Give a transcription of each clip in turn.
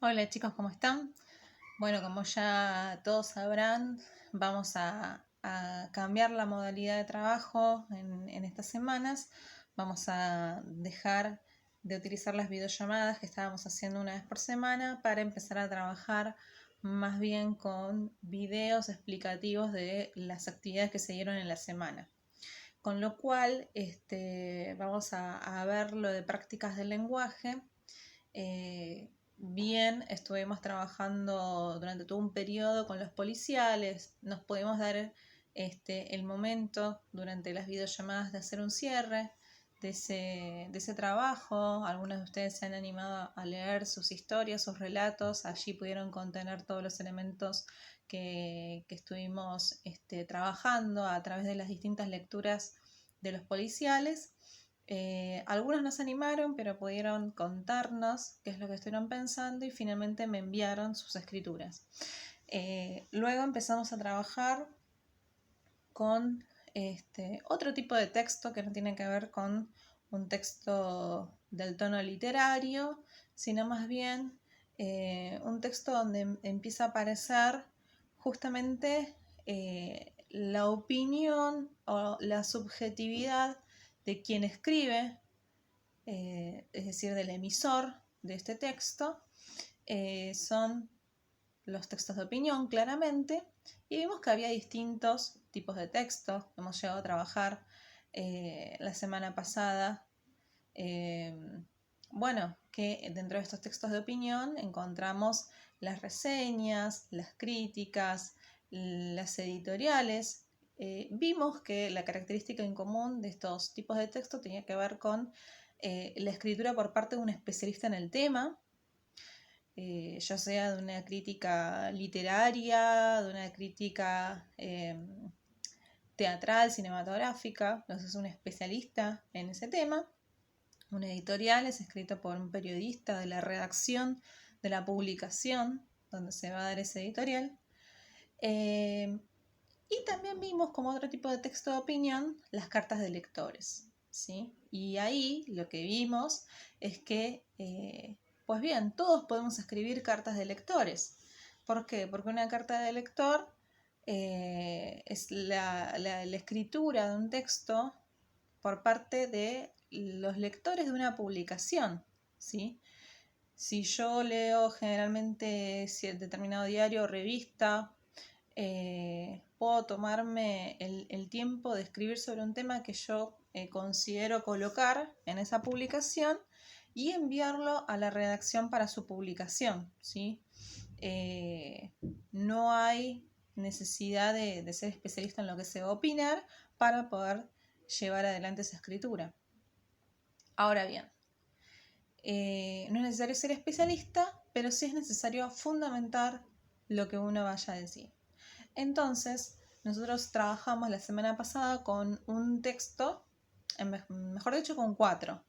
Hola chicos, ¿cómo están? Bueno, como ya todos sabrán, vamos a cambiar la modalidad de trabajo en estas semanas. Vamos a dejar de utilizar las videollamadas que estábamos haciendo una vez por semana para empezar a trabajar más bien con videos explicativos de las actividades que se dieron en la semana. Con lo cual, vamos a ver lo de prácticas del lenguaje. Bien, estuvimos trabajando durante todo un periodo con los policiales, nos pudimos dar el momento durante las videollamadas de hacer un cierre de ese trabajo. Algunos de ustedes se han animado a leer sus historias, sus relatos, allí pudieron contener todos los elementos que estuvimos trabajando a través de las distintas lecturas de los policiales. Algunos no se animaron, pero pudieron contarnos qué es lo que estuvieron pensando y finalmente me enviaron sus escrituras. Luego empezamos a trabajar con otro tipo de texto que no tiene que ver con un texto del tono literario, sino más bien un texto donde empieza a aparecer justamente la opinión o la subjetividad de quien escribe, es decir, del emisor de este texto. Son los textos de opinión, claramente, y vimos que había distintos tipos de textos. Hemos llegado a trabajar la semana pasada, que dentro de estos textos de opinión encontramos las reseñas, las críticas, las editoriales. Vimos que la característica en común de estos tipos de texto tenía que ver con la escritura por parte de un especialista en el tema, ya sea de una crítica literaria, de una crítica teatral, cinematográfica. Entonces es un especialista en ese tema. Un editorial es escrito por un periodista de la redacción de la publicación donde se va a dar ese editorial. Y también vimos como otro tipo de texto de opinión las cartas de lectores, ¿sí? Y ahí lo que vimos es que, pues bien, todos podemos escribir cartas de lectores. ¿Por qué? Porque una carta de lector es la escritura de un texto por parte de los lectores de una publicación, ¿sí? Si yo leo generalmente determinado diario o revista, puedo tomarme el tiempo de escribir sobre un tema que yo considero colocar en esa publicación y enviarlo a la redacción para su publicación, ¿sí? No hay necesidad de ser especialista en lo que se va a opinar para poder llevar adelante esa escritura. Ahora bien, no es necesario ser especialista, pero sí es necesario fundamentar lo que uno vaya a decir. Entonces, nosotros trabajamos la semana pasada con un texto, mejor dicho, con 4.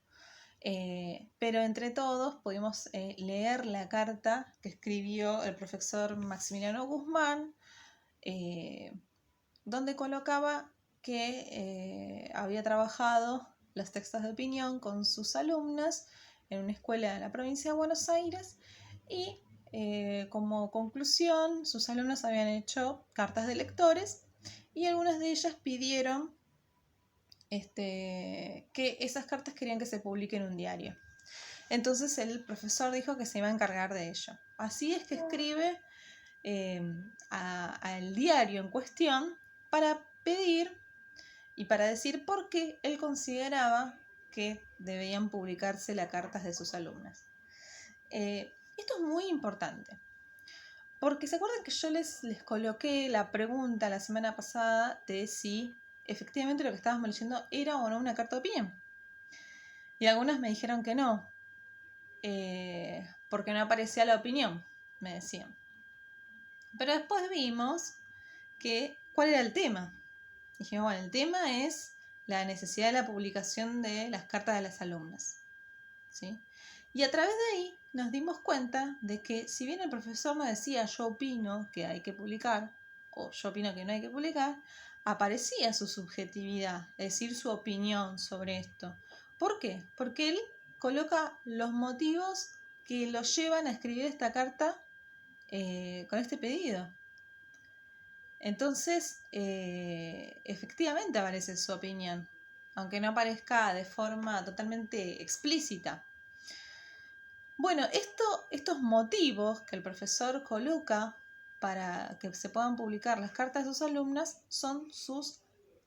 Pero entre todos pudimos leer la carta que escribió el profesor Maximiliano Guzmán, donde colocaba que había trabajado los textos de opinión con sus alumnas en una escuela de la provincia de Buenos Aires y como conclusión sus alumnos habían hecho cartas de lectores y algunas de ellas pidieron que esas cartas querían que se publiquen en un diario. Entonces el profesor dijo que se iba a encargar de ello. Así es que escribe al diario en cuestión para pedir y para decir por qué él consideraba que debían publicarse las cartas de sus alumnas. Esto es muy importante, porque se acuerdan que yo les coloqué la pregunta la semana pasada de si efectivamente lo que estábamos leyendo era o no una carta de opinión. Y algunas me dijeron que no, porque no aparecía la opinión, me decían. Pero después vimos cuál era el tema. Dijimos, bueno, el tema es la necesidad de la publicación de las cartas de las alumnas, ¿sí? Y a través de ahí nos dimos cuenta de que si bien el profesor nos decía yo opino que hay que publicar o yo opino que no hay que publicar, aparecía su subjetividad, es decir, su opinión sobre esto. ¿Por qué? Porque él coloca los motivos que lo llevan a escribir esta carta con este pedido. Entonces, efectivamente aparece su opinión, aunque no aparezca de forma totalmente explícita. Bueno, estos motivos que el profesor coloca para que se puedan publicar las cartas de sus alumnas son sus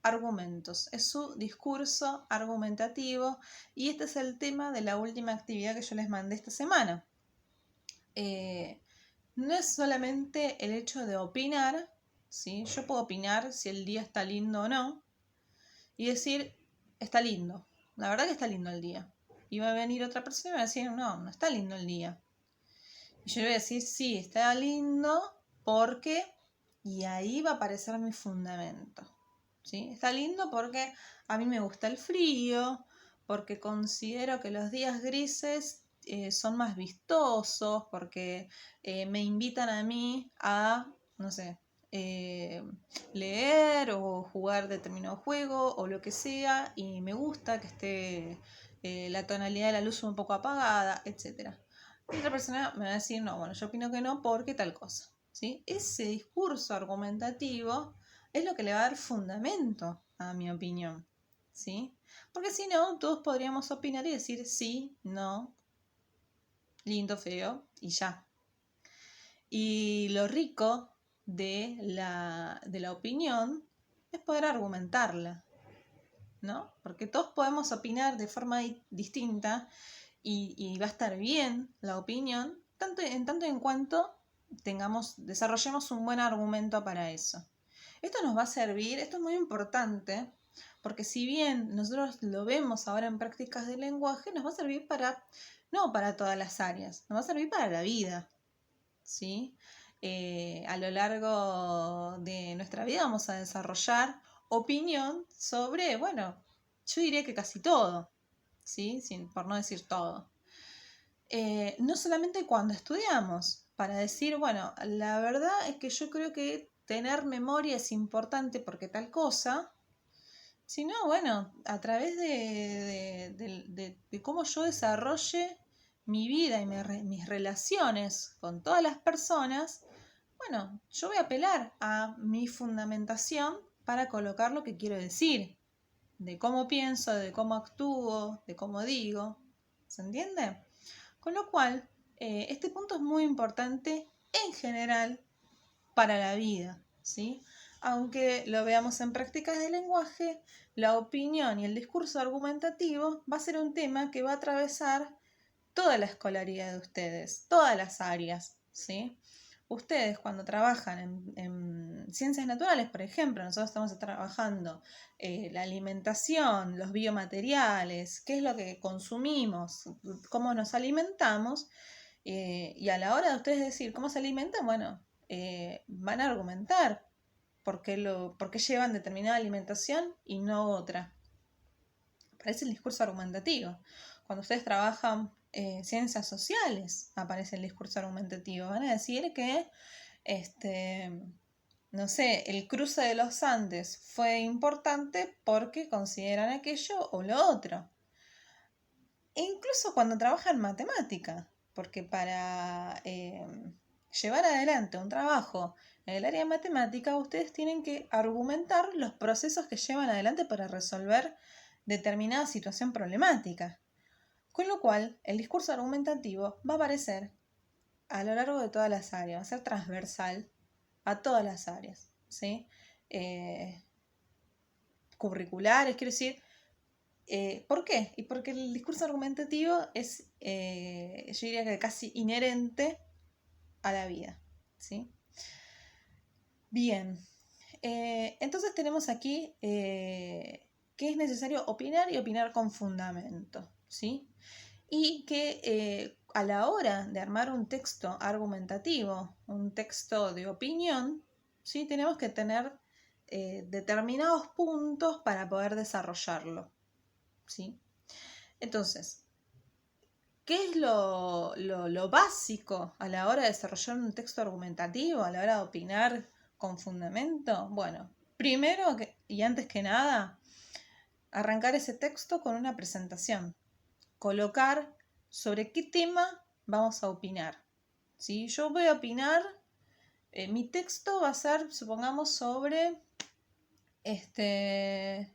argumentos, es su discurso argumentativo, y este es el tema de la última actividad que yo les mandé esta semana. No es solamente el hecho de opinar, ¿sí? Yo puedo opinar si el día está lindo o no y decir, está lindo, la verdad que está lindo el día. Y va a venir otra persona y va a decir, no, no está lindo el día. Y yo le voy a decir, sí, está lindo porque, y ahí va a aparecer mi fundamento. ¿Sí? Está lindo porque a mí me gusta el frío, porque considero que los días grises son más vistosos, porque me invitan a mí a, no sé, leer o jugar determinado juego o lo que sea, y me gusta que esté la tonalidad de la luz un poco apagada, etc. Y otra persona me va a decir, no, bueno, yo opino que no porque tal cosa. ¿Sí? Ese discurso argumentativo es lo que le va a dar fundamento a mi opinión, ¿sí? Porque si no, todos podríamos opinar y decir sí, no, lindo, feo y ya. Y lo rico de la opinión es poder argumentarla, ¿no? Porque todos podemos opinar de forma distinta y va a estar bien la opinión, tanto en cuanto desarrollemos un buen argumento para eso. Esto nos va a servir, esto es muy importante, porque si bien nosotros lo vemos ahora en prácticas de lenguaje, nos va a servir no para todas las áreas, nos va a servir para la vida, ¿sí? A lo largo de nuestra vida vamos a desarrollar opinión sobre, bueno, yo diría que casi todo, ¿sí? Por no decir todo. No solamente cuando estudiamos, para decir, bueno, la verdad es que yo creo que tener memoria es importante porque tal cosa, sino, bueno, a través de cómo yo desarrolle mi vida y mis relaciones con todas las personas, bueno, yo voy a apelar a mi fundamentación para colocar lo que quiero decir, de cómo pienso, de cómo actúo, de cómo digo, ¿se entiende? Con lo cual, este punto es muy importante en general para la vida, ¿sí? Aunque lo veamos en prácticas de lenguaje, la opinión y el discurso argumentativo va a ser un tema que va a atravesar toda la escolaridad de ustedes, todas las áreas, ¿sí? Ustedes cuando trabajan en ciencias naturales, por ejemplo, nosotros estamos trabajando la alimentación, los biomateriales, qué es lo que consumimos, cómo nos alimentamos, y a la hora de ustedes decir cómo se alimentan, bueno, van a argumentar por qué llevan determinada alimentación y no otra. Aparece el discurso argumentativo. Cuando ustedes trabajan ciencias sociales, aparece el discurso argumentativo. Van a decir que, no sé, el cruce de los Andes fue importante porque consideran aquello o lo otro. E incluso cuando trabajan matemática, porque para llevar adelante un trabajo en el área de matemática, ustedes tienen que argumentar los procesos que llevan adelante para resolver determinada situación problemática. Con lo cual, el discurso argumentativo va a aparecer a lo largo de todas las áreas, va a ser transversal a todas las áreas, ¿sí? Curriculares, quiero decir. ¿Por qué? Y porque el discurso argumentativo es, yo diría que casi inherente a la vida, ¿sí? Bien, entonces tenemos aquí que es necesario opinar y opinar con fundamento, ¿sí? Y que a la hora de armar un texto argumentativo, un texto de opinión, ¿sí? Tenemos que tener determinados puntos para poder desarrollarlo, ¿sí? Entonces, ¿qué es lo básico a la hora de desarrollar un texto argumentativo, a la hora de opinar con fundamento? Bueno, primero y antes que nada, arrancar ese texto con una presentación. Colocar sobre qué tema vamos a opinar. ¿Sí? Yo voy a opinar, mi texto va a ser, supongamos, sobre,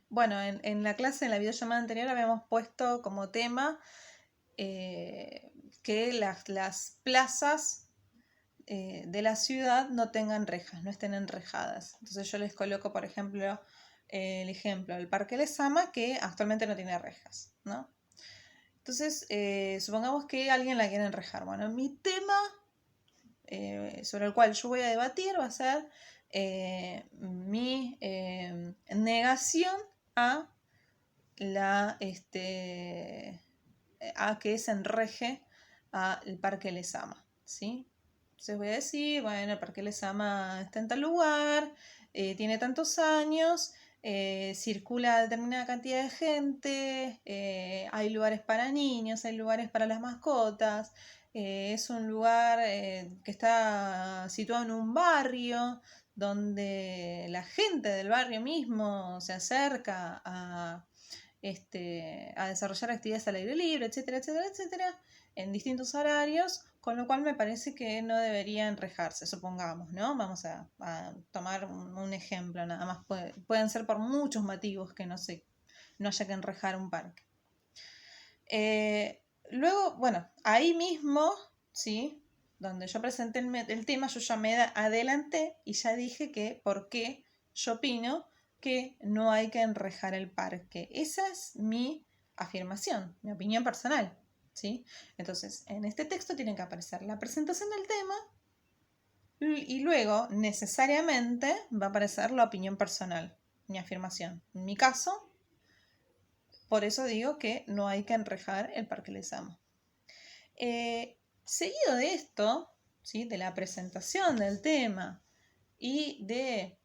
bueno, en la clase, en la videollamada anterior habíamos puesto como tema que las plazas de la ciudad no tengan rejas, no estén enrejadas. Entonces yo les coloco, por ejemplo, el ejemplo del Parque Lezama, que actualmente no tiene rejas, ¿no? Entonces, supongamos que alguien la quiere enrejar. Bueno, mi tema sobre el cual yo voy a debatir va a ser mi negación a a que se enreje al Parque Lezama, ¿sí? Entonces voy a decir, bueno, el Parque Lezama está en tal lugar, tiene tantos años, circula determinada cantidad de gente, hay lugares para niños, hay lugares para las mascotas, es un lugar que está situado en un barrio donde la gente del barrio mismo se acerca a desarrollar actividades al aire libre, etcétera, etcétera, etcétera, en distintos horarios, con lo cual me parece que no debería enrejarse, supongamos, ¿no? Vamos a tomar un ejemplo, nada más pueden ser por muchos motivos que no haya que enrejar un parque. Luego, bueno, ahí mismo, ¿sí? Donde yo presenté el tema, yo ya me adelanté y ya dije que por qué yo opino que no hay que enrejar el parque. Esa es mi afirmación, mi opinión personal, ¿sí? Entonces, en este texto tiene que aparecer la presentación del tema y luego, necesariamente, va a aparecer la opinión personal, mi afirmación. En mi caso, por eso digo que no hay que enrejar el Parque Lezama. Seguido de esto, ¿sí? De la presentación del tema y de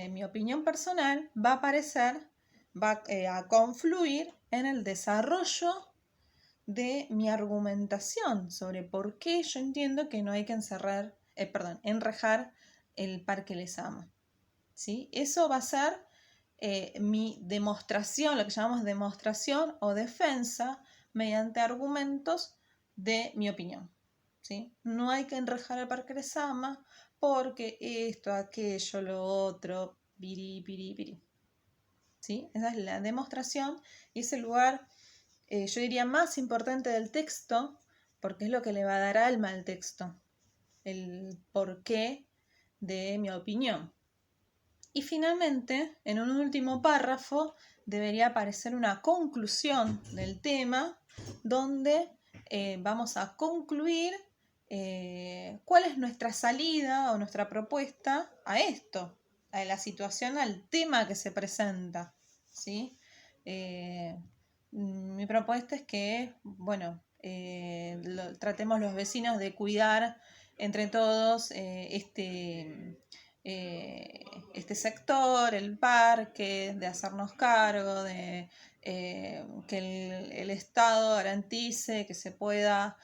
mi opinión personal, va a aparecer, va a confluir en el desarrollo de mi argumentación sobre por qué yo entiendo que no hay que enrejar el Parque Lezama. ¿Sí? Eso va a ser mi demostración, lo que llamamos demostración o defensa mediante argumentos de mi opinión. ¿Sí? No hay que enrejar el Parque Lezama porque esto, aquello, lo otro, piri. ¿Sí? Esa es la demostración y es el lugar, yo diría, más importante del texto porque es lo que le va a dar alma al texto, el porqué de mi opinión. Y finalmente, en un último párrafo, debería aparecer una conclusión del tema donde vamos a concluir cuál es nuestra salida o nuestra propuesta a esto, a la situación, al tema que se presenta, ¿sí? Mi propuesta es que, bueno, tratemos los vecinos de cuidar entre todos este sector, el parque, de hacernos cargo, de que el Estado garantice que se pueda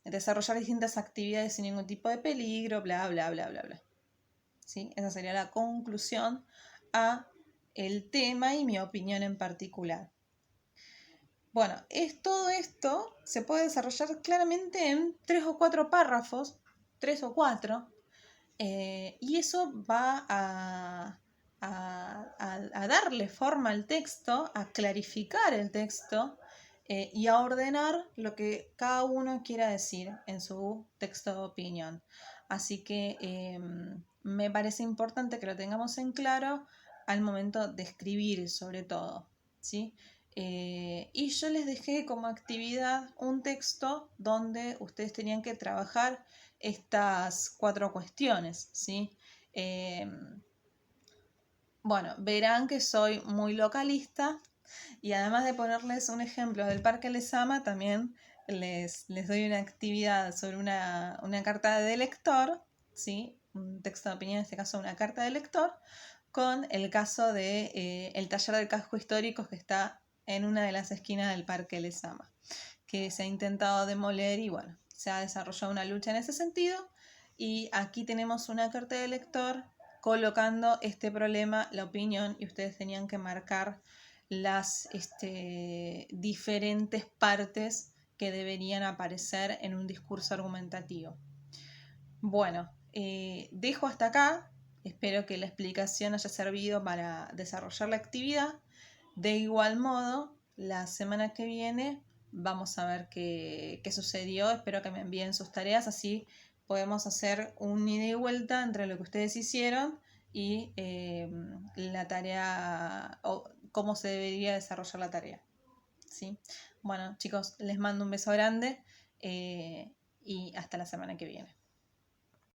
desarrollar distintas actividades sin ningún tipo de peligro, bla, bla, bla, bla, bla. ¿Sí? Esa sería la conclusión a el tema y mi opinión en particular. Bueno, todo esto se puede desarrollar claramente en 3 o 4 párrafos, 3 o 4, y eso va a darle forma al texto, a clarificar el texto y a ordenar lo que cada uno quiera decir en su texto de opinión. Así que me parece importante que lo tengamos en claro al momento de escribir, sobre todo, ¿sí? Y yo les dejé como actividad un texto donde ustedes tenían que trabajar estas 4 cuestiones, ¿sí? Bueno, verán que soy muy localista y además de ponerles un ejemplo del Parque Lezama, también les doy una actividad sobre una carta de lector, ¿sí? Un texto de opinión, en este caso una carta de lector, con el caso de el taller del casco histórico que está en una de las esquinas del Parque Lezama, que se ha intentado demoler y bueno, se ha desarrollado una lucha en ese sentido y aquí tenemos una carta de lector colocando este problema, la opinión, y ustedes tenían que marcar las diferentes partes que deberían aparecer en un discurso argumentativo. Bueno, dejo hasta acá. Espero que la explicación haya servido para desarrollar la actividad. De igual modo, la semana que viene vamos a ver qué sucedió. Espero que me envíen sus tareas, así podemos hacer un ida y vuelta entre lo que ustedes hicieron y la tarea, o cómo se debería desarrollar la tarea. ¿Sí? Bueno, chicos, les mando un beso grande y hasta la semana que viene.